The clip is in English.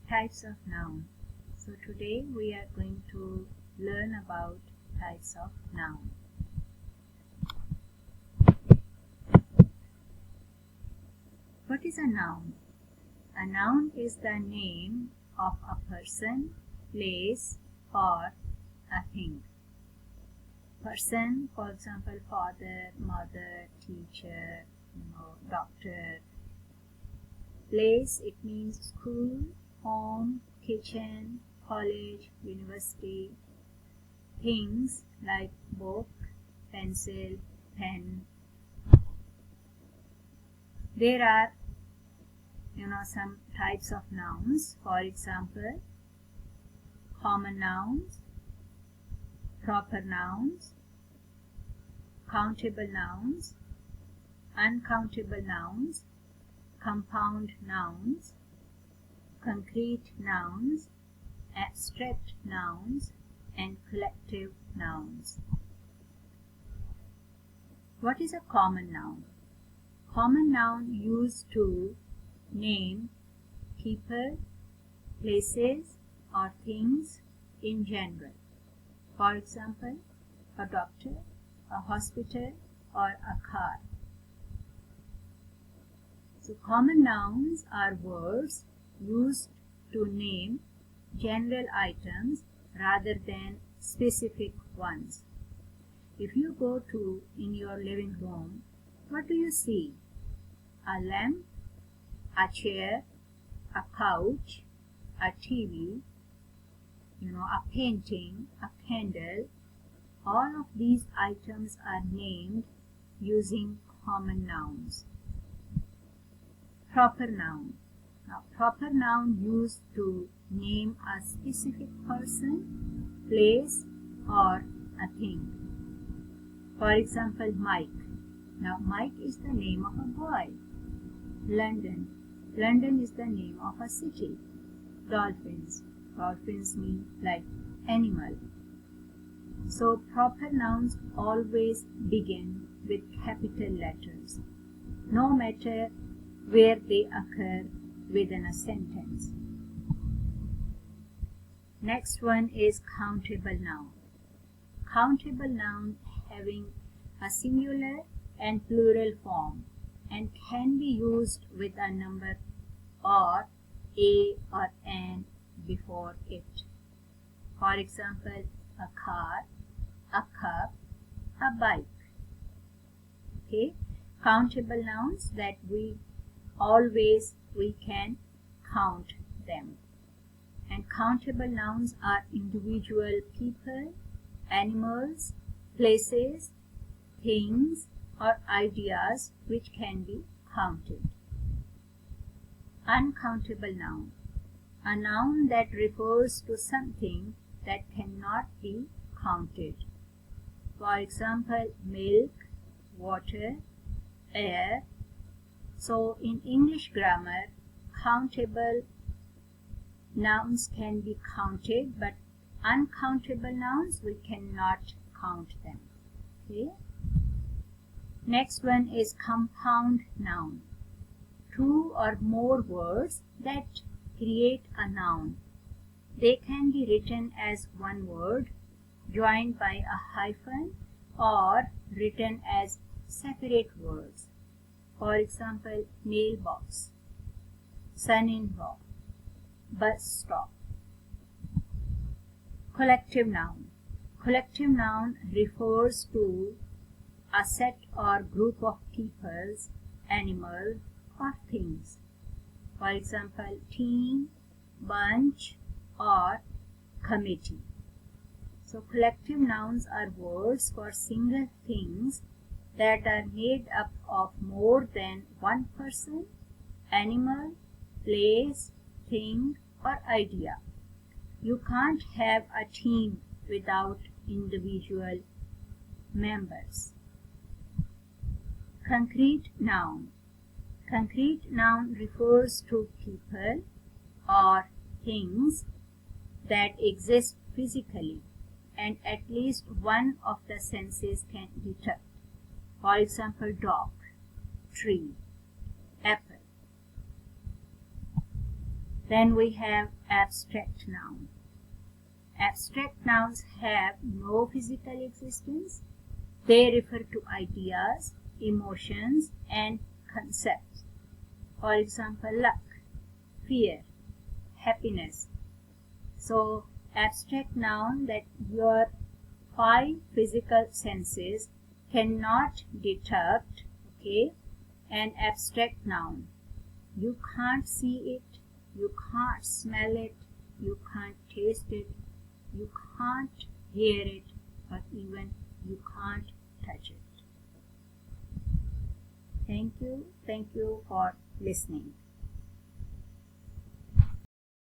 Types of noun. So today we are going to learn about types of noun. What is a noun? A noun is the name of a person, place, or a thing. Person, for example, father, mother, teacher, doctor. Place, it means school, home, kitchen, college, university. Things like book, pencil, pen. There are some types of nouns. For example, common nouns, proper nouns, countable nouns, uncountable nouns, compound nouns, concrete nouns, abstract nouns, and collective nouns. What is a common noun? Common noun used to name people, places, or things in general. For example, a doctor, a hospital, or a car. So common nouns are words used to name general items rather than specific ones. If you go in your living room, what do you see? A lamp, a chair, a couch, a TV, a painting, a candle. All of these items are named using common nouns. Proper noun. Now, proper noun used to name a specific person, place, or a thing. For example, Mike. Now, Mike is the name of a boy. London. London is the name of a city. Dolphins. Dolphins mean like animal. So proper nouns always begin with capital letters, no matter where they occur within a sentence. Next one is countable noun. Countable noun having a singular and plural form and can be used with a number or a or an before it. For example, a car, a cup, a bike. Okay, countable nouns that we can count them. And countable nouns are individual people, animals, places, things, or ideas which can be counted. Uncountable noun. A noun that refers to something that cannot be counted. For example, milk, water, air. So in English grammar, countable nouns can be counted, but uncountable nouns, we cannot count them. Okay. Next one is compound noun. Two or more words that create a noun. They can be written as one word, joined by a hyphen, or written as separate words. For example, mailbox, son-in-law, bus stop. Collective noun. Collective noun refers to a set or group of peoples, animals, or things. For example, team, bunch, or committee. So collective nouns are words for single things that are made up of more than one person, animal, place, thing, or idea. You can't have a team without individual members. Concrete noun. Concrete noun refers to people or things that exist physically and at least one of the senses can detect. For example, dog, tree, apple. Then we have abstract noun. Abstract nouns have no physical existence. They refer to ideas, emotions, and concepts. For example, luck, fear, happiness. So, abstract noun that your five physical senses cannot detect, okay, an abstract noun. You can't see it, you can't smell it, you can't taste it, you can't hear it, or even you can't touch it. Thank you for listening.